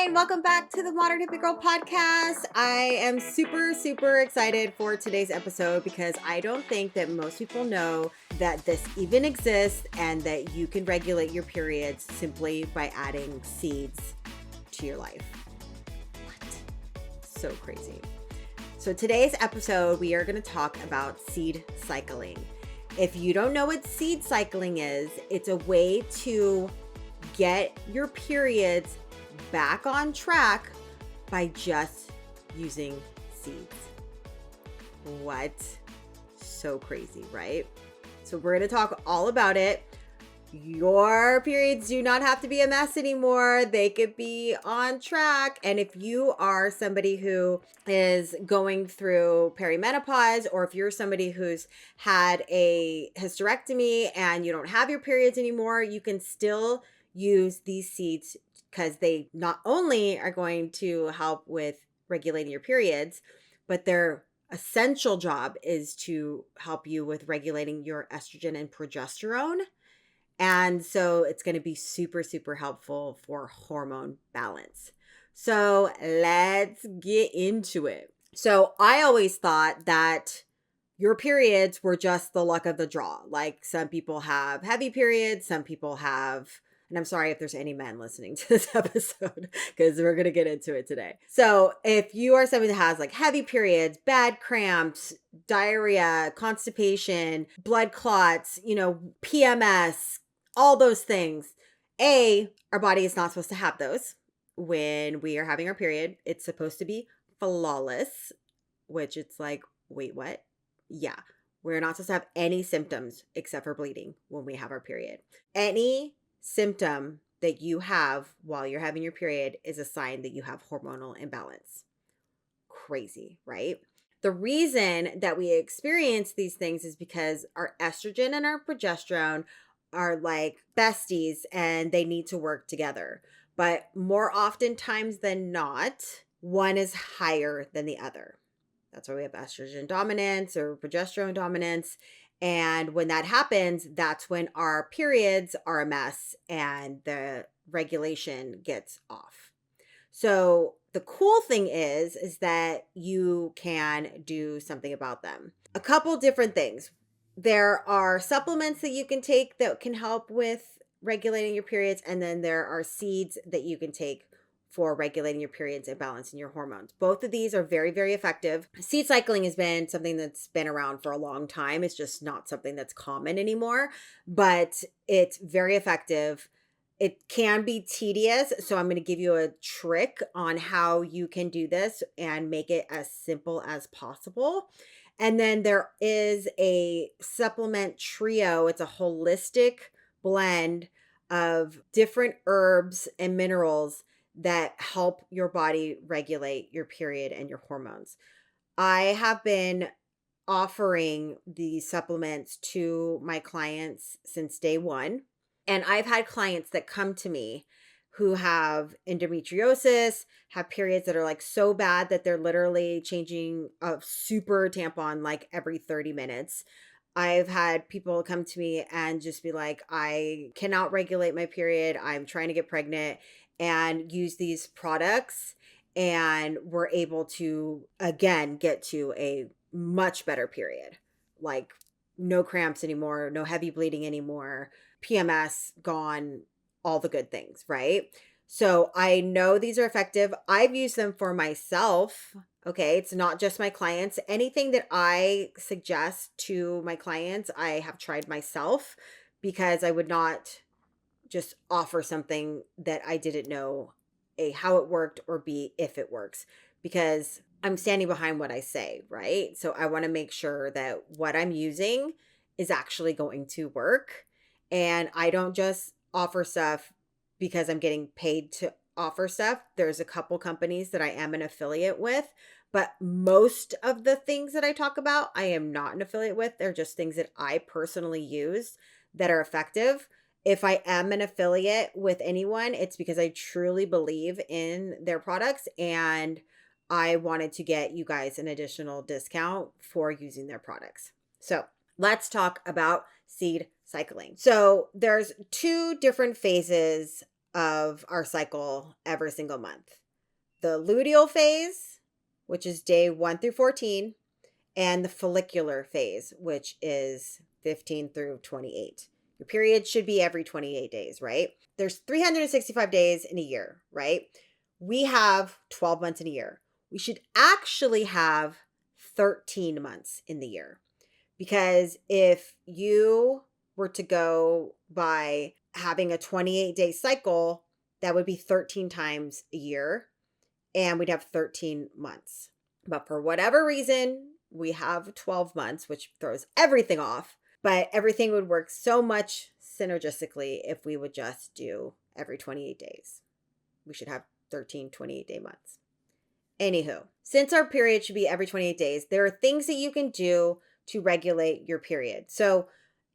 Hi, and welcome back to the Modern Hippie Girl Podcast. I am super excited for today's episode because I don't think that most people know that this even exists and that you can regulate your periods simply by adding seeds to your life. What? So crazy. So today's episode, we are going to talk about seed cycling. If you don't know what seed cycling is, it's a way to get your periods back on track by just using seeds. What? So crazy, right? So we're going to talk all about it. Your periods do not have to be a mess anymore. They could be on track. And if you are somebody who is going through perimenopause, or if you're somebody who's had a hysterectomy and you don't have your periods anymore, you can still use these seeds because they not only are going to help with regulating your periods, but their essential job is to help you with regulating your estrogen and progesterone. And so it's going to be super helpful for hormone balance. So let's get into it. So I always thought that your periods were just the luck of the draw. Like some people have heavy periods, some people have, and I'm sorry if there's any men listening to this episode because we're going to get into it today. So if you are somebody that has like heavy periods, bad cramps, diarrhea, constipation, blood clots, PMS, all those things, our body is not supposed to have those when we are having our period. It's supposed to be flawless, which it's like, wait, what? Yeah, we're not supposed to have any symptoms except for bleeding when we have our period. Any symptom that you have while you're having your period is a sign that you have hormonal imbalance. Crazy, right? The reason that we experience these things is because our estrogen and our progesterone are like besties and they need to work together. But more oftentimes than not, one is higher than the other. That's why we have estrogen dominance or progesterone dominance. And when that happens, that's when our periods are a mess and the regulation gets off. So the cool thing is that you can do something about them. A couple different things. There are supplements that you can take that can help with regulating your periods. And then there are seeds that you can take for regulating your periods and balancing your hormones. Both of these are very effective. Seed cycling has been something that's been around for a long time. It's just not something that's common anymore, but it's very effective. It can be tedious, so I'm going to give you a trick on how you can do this and make it as simple as possible. And then there is a supplement trio. It's a holistic blend of different herbs and minerals that help your body regulate your period and your hormones. I have been offering these supplements to my clients since day one. And I've had clients that come to me who have endometriosis, have periods that are like so bad that they're literally changing a super tampon like every 30 minutes. I've had people come to me and just be like, I cannot regulate my period. I'm trying to get pregnant, and use these products. And we're able to, again, get to a much better period. Like no cramps anymore, no heavy bleeding anymore, PMS gone, all the good things, right? So I know these are effective. I've used them for myself. Okay. It's not just my clients. Anything that I suggest to my clients, I have tried myself because I would not just offer something that I didn't know A, how it worked, or B, if it works, because I'm standing behind what I say, right? So I want to make sure that what I'm using is actually going to work. And I don't just offer stuff because I'm getting paid to offer stuff. There's a couple companies that I am an affiliate with, but most of the things that I talk about, I am not an affiliate with. They're just things that I personally use that are effective. If I am an affiliate with anyone, it's because I truly believe in their products and I wanted to get you guys an additional discount for using their products. So let's talk about seed cycling. So there's two different phases of our cycle every single month. The luteal phase, which is day 1 through 14, and the follicular phase, which is 15 through 28. Your period should be every 28 days, right? There's 365 days in a year, right? We have 12 months in a year. We should actually have 13 months in the year. Because if you were to go by having a 28-day cycle, that would be 13 times a year, and we'd have 13 months. But for whatever reason, we have 12 months, which throws everything off. But everything would work so much synergistically if we would just do every 28 days. We should have 13 28-day months. Anywho, since our period should be every 28 days, there are things that you can do to regulate your period. So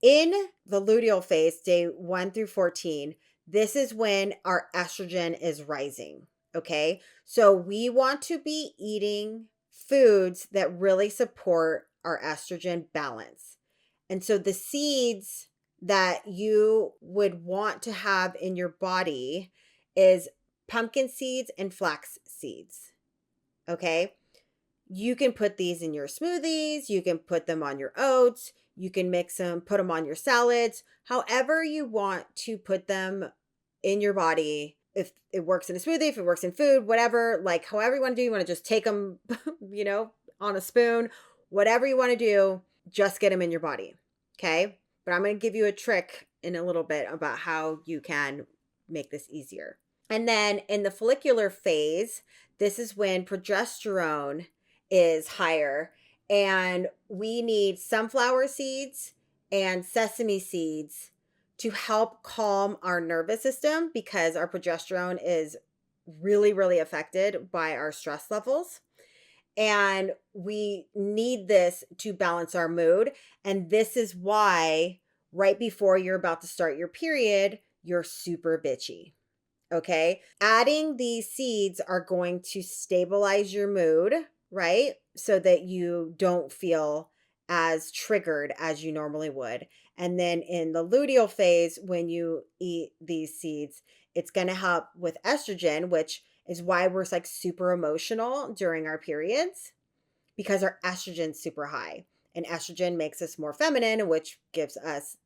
in the luteal phase, day 1 through 14, this is when our estrogen is rising. Okay. So we want to be eating foods that really support our estrogen balance. And so the seeds that you would want to have in your body is pumpkin seeds and flax seeds. Okay. You can put these in your smoothies. You can put them on your oats. You can mix them, put them on your salads, however you want to put them in your body. If it works in a smoothie, if it works in food, whatever, like however you want to do, you want to just take them, on a spoon, whatever you want to do, just get them in your body. Okay. But I'm going to give you a trick in a little bit about how you can make this easier. And then in the follicular phase, this is when progesterone is higher, and we need sunflower seeds and sesame seeds to help calm our nervous system because our progesterone is really, really affected by our stress levels. And we need this to balance our mood. And this is why right before you're about to start your period, you're super bitchy. Okay. Adding these seeds are going to stabilize your mood, right? So that you don't feel as triggered as you normally would. And then in the luteal phase, when you eat these seeds, it's going to help with estrogen, which is why we're like super emotional during our periods, because our estrogen's super high, and estrogen makes us more feminine, which gives us,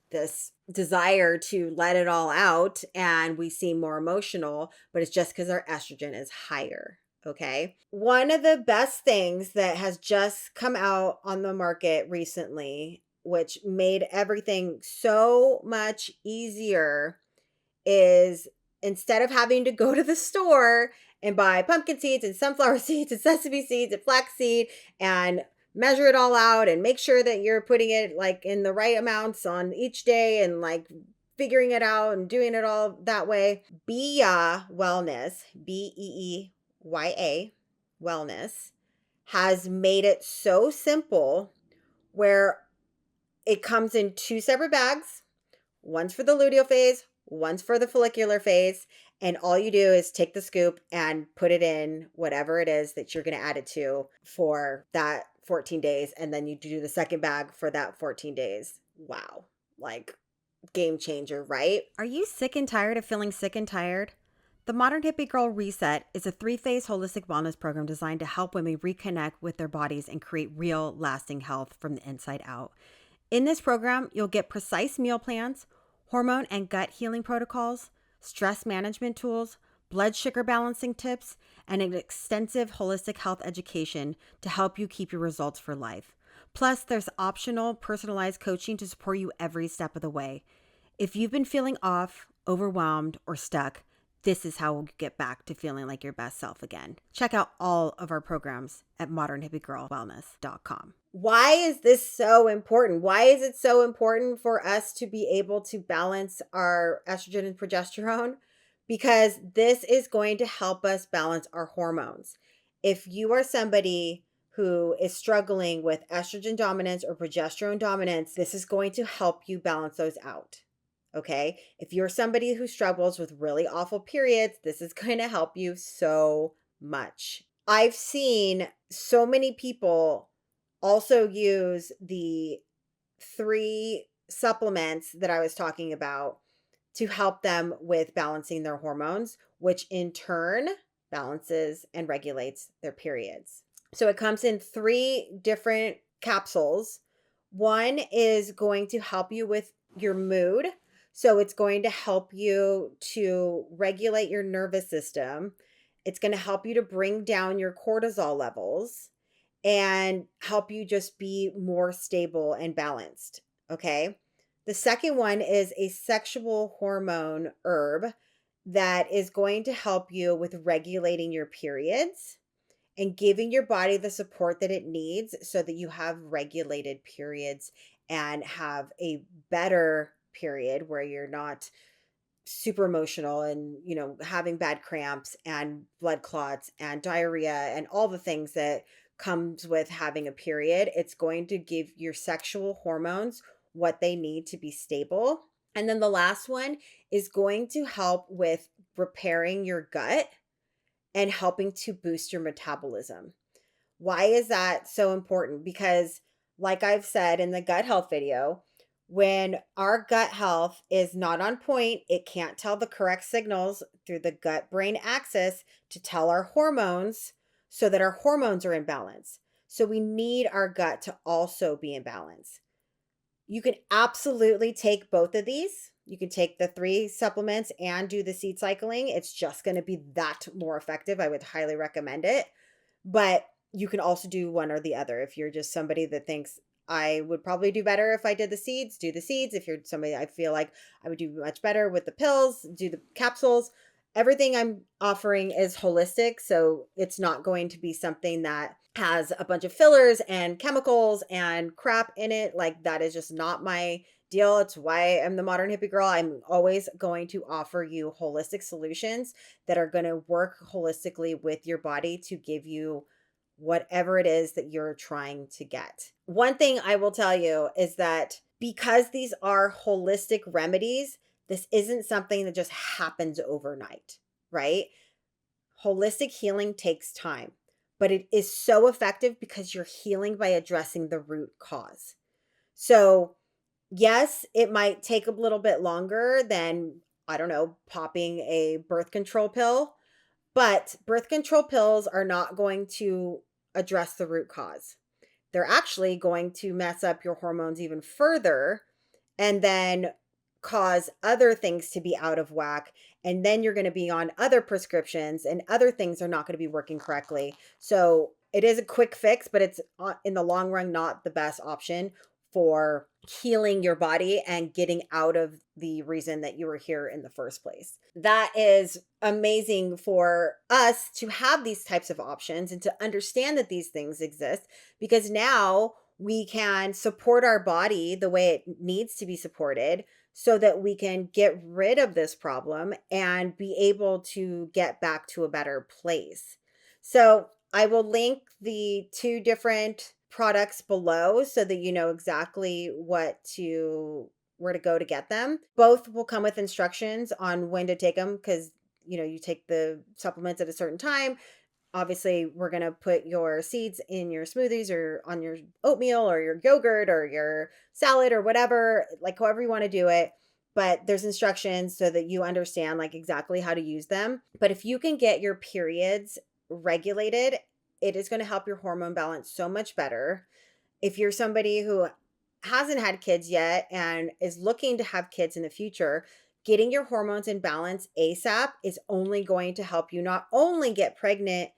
this desire to let it all out, and we seem more emotional, but it's just because our estrogen is higher. Okay. One of the best things that has just come out on the market recently, which made everything so much easier, is instead of having to go to the store and buy pumpkin seeds and sunflower seeds and sesame seeds and flaxseed and measure it all out and make sure that you're putting it like in the right amounts on each day and like figuring it out and doing it all that way. Beeya Wellness, Beeya Wellness, has made it so simple where it comes in 2 separate bags. One's for the luteal phase, one's for the follicular phase. And all you do is take the scoop and put it in whatever it is that you're going to add it to for that 14 days. And then you do the second bag for that 14 days. Wow. Like game changer, right? Are you sick and tired of feeling sick and tired? The Modern Hippie Girl Reset is a 3-phase holistic wellness program designed to help women reconnect with their bodies and create real lasting health from the inside out. In this program, you'll get precise meal plans, hormone and gut healing protocols, stress management tools, blood sugar balancing tips, and an extensive holistic health education to help you keep your results for life. Plus, there's optional personalized coaching to support you every step of the way. If you've been feeling off, overwhelmed, or stuck, this is how we'll get back to feeling like your best self again. Check out all of our programs at modernhippiegirlwellness.com. Why is this so important? Why is it so important for us to be able to balance our estrogen and progesterone? Because this is going to help us balance our hormones. If you are somebody who is struggling with estrogen dominance or progesterone dominance, this is going to help you balance those out. Okay. If you're somebody who struggles with really awful periods, this is going to help you so much. I've seen so many people also use the 3 supplements that I was talking about to help them with balancing their hormones, which in turn balances and regulates their periods. So it comes in 3 different capsules. One is going to help you with your mood. So it's going to help you to regulate your nervous system. It's going to help you to bring down your cortisol levels and help you just be more stable and balanced. Okay. The second one is a sexual hormone herb that is going to help you with regulating your periods and giving your body the support that it needs so that you have regulated periods and have a better period where you're not super emotional and, having bad cramps and blood clots and diarrhea and all the things that comes with having a period. It's going to give your sexual hormones what they need to be stable. And then the last one is going to help with repairing your gut and helping to boost your metabolism. Why is that so important? Because, like I've said in the gut health video, when our gut health is not on point, it can't tell the correct signals through the gut brain axis to tell our hormones so that our hormones are in balance. So we need our gut to also be in balance. You can absolutely take both of these. You can take the 3 supplements and do the seed cycling. It's just going to be that more effective. I would highly recommend it. But you can also do one or the other. If you're just somebody that thinks I would probably do better if I did the seeds, do the seeds. If you're somebody I feel like I would do much better with the pills, do the capsules. Everything I'm offering is holistic, so it's not going to be something that has a bunch of fillers and chemicals and crap in it. Like, that is just not my deal. It's why I'm the Modern Hippie Girl. I'm always going to offer you holistic solutions that are going to work holistically with your body to give you whatever it is that you're trying to get. One thing I will tell you is that because these are holistic remedies, this isn't something that just happens overnight, right? Holistic healing takes time, but it is so effective because you're healing by addressing the root cause. So, yes, it might take a little bit longer than, I don't know, popping a birth control pill, but birth control pills are not going to address the root cause. They're actually going to mess up your hormones even further and then cause other things to be out of whack. And then you're going to be on other prescriptions and other things are not going to be working correctly. So it is a quick fix, but it's in the long run not the best option for healing your body and getting out of the reason that you were here in the first place. That is amazing for us to have these types of options and to understand that these things exist, because now we can support our body the way it needs to be supported so that we can get rid of this problem and be able to get back to a better place. So I will link the 2 different products below so that you know exactly where to go to get them. Both will come with instructions on when to take them because you take the supplements at a certain time. Obviously, we're going to put your seeds in your smoothies or on your oatmeal or your yogurt or your salad or whatever, like however you want to do it. But there's instructions so that you understand like exactly how to use them. But if you can get your periods regulated, it is going to help your hormone balance so much better. If you're somebody who hasn't had kids yet and is looking to have kids in the future, getting your hormones in balance ASAP is only going to help you not only get pregnant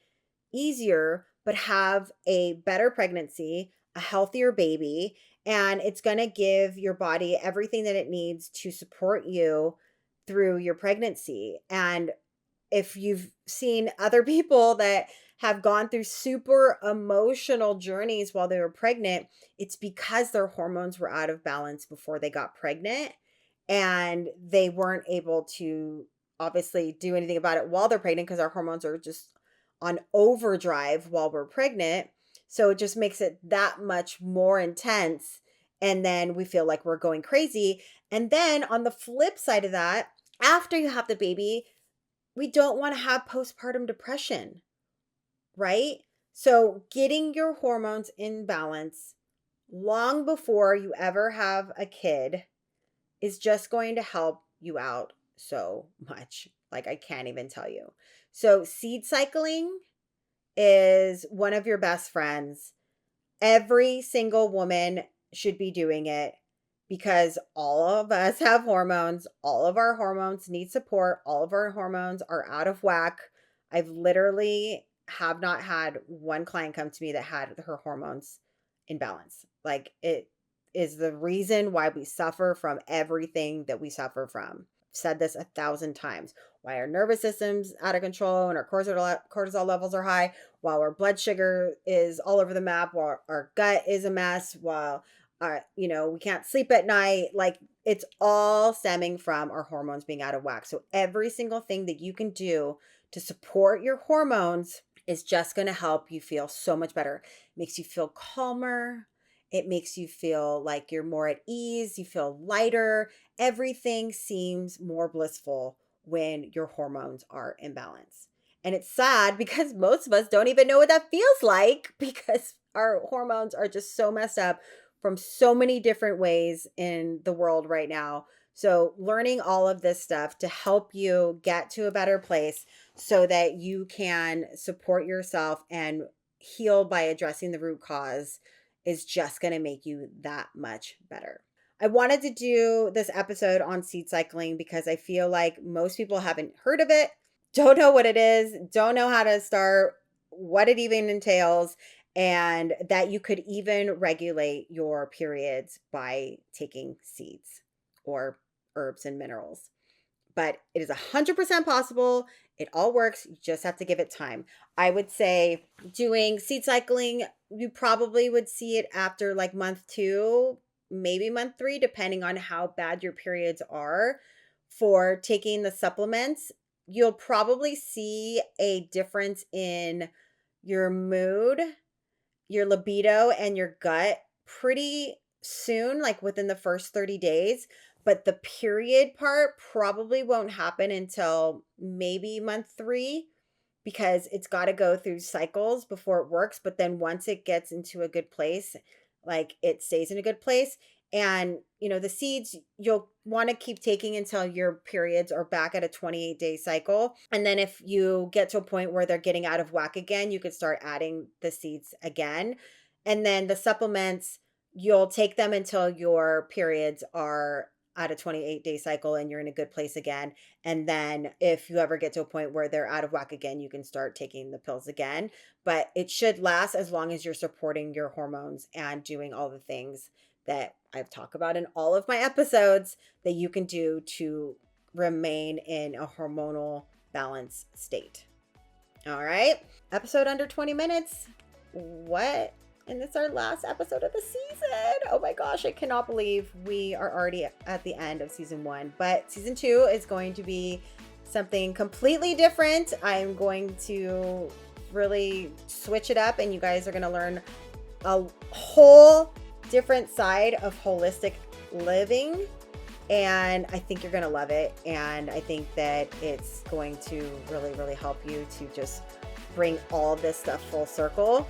easier, but have a better pregnancy, a healthier baby, and it's going to give your body everything that it needs to support you through your pregnancy. And if you've seen other people that have gone through super emotional journeys while they were pregnant, it's because their hormones were out of balance before they got pregnant and they weren't able to obviously do anything about it while they're pregnant because our hormones are just on overdrive while we're pregnant. So it just makes it that much more intense. And then we feel like we're going crazy. And then on the flip side of that, after you have the baby, we don't want to have postpartum depression, right? So getting your hormones in balance long before you ever have a kid is just going to help you out so much. Like, I can't even tell you. So seed cycling is one of your best friends. Every single woman should be doing it because all of us have hormones. All of our hormones need support. All of our hormones are out of whack. I've literally have not had one client come to me that had her hormones in balance. Like, it is the reason why we suffer from everything that we suffer from. I've said this 1,000 times. Why our nervous system's out of control and our cortisol levels are high, while our blood sugar is all over the map, while our gut is a mess, while we can't sleep at night. Like, it's all stemming from our hormones being out of whack. So every single thing that you can do to support your hormones is just going to help you feel so much better. It makes you feel calmer. It makes you feel like you're more at ease. You feel lighter. Everything seems more blissful when your hormones are in balance. And it's sad because most of us don't even know what that feels like because our hormones are just so messed up from so many different ways in the world right now. So learning all of this stuff to help you get to a better place so that you can support yourself and heal by addressing the root cause is just going to make you that much better. I wanted to do this episode on seed cycling because I feel like most people haven't heard of it, don't know what it is, don't know how to start, what it even entails, and that you could even regulate your periods by taking seeds or herbs and minerals. But it is 100% possible. It all works. You just have to give it time. I would say doing seed cycling, you probably would see it after like month 2, maybe month 3, depending on how bad your periods are. For taking the supplements, you'll probably see a difference in your mood, your libido, and your gut pretty soon, like within the first 30 days. But the period part probably won't happen until maybe month 3 because it's got to go through cycles before it works. But then once it gets into a good place, like it stays in a good place. And, the seeds you'll want to keep taking until your periods are back at a 28-day cycle. And then if you get to a point where they're getting out of whack again, you could start adding the seeds again. And then the supplements, you'll take them until your periods are at a 28-day cycle and you're in a good place again. And then if you ever get to a point where they're out of whack again, you can start taking the pills again. But it should last as long as you're supporting your hormones and doing all the things that I've talked about in all of my episodes that you can do to remain in a hormonal balance state. All right. Episode under 20 minutes. What? And it's our last episode of the season. Oh my gosh, I cannot believe we are already at the end of season 1. But season 2 is going to be something completely different. I'm going to really switch it up and you guys are going to learn a whole different side of holistic living. And I think you're going to love it. And I think that it's going to really, really help you to just bring all this stuff full circle.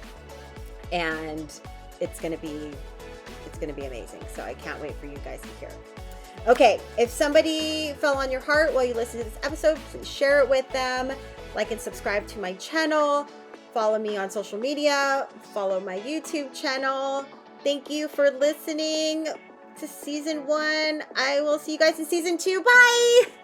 And it's going to be amazing. So I can't wait for you guys to hear. Okay, if somebody fell on your heart while you listen to this episode, please share it with them. Like and subscribe to my channel. Follow me on social media. Follow my YouTube channel. Thank you for listening to season 1. I will see you guys in season 2. Bye!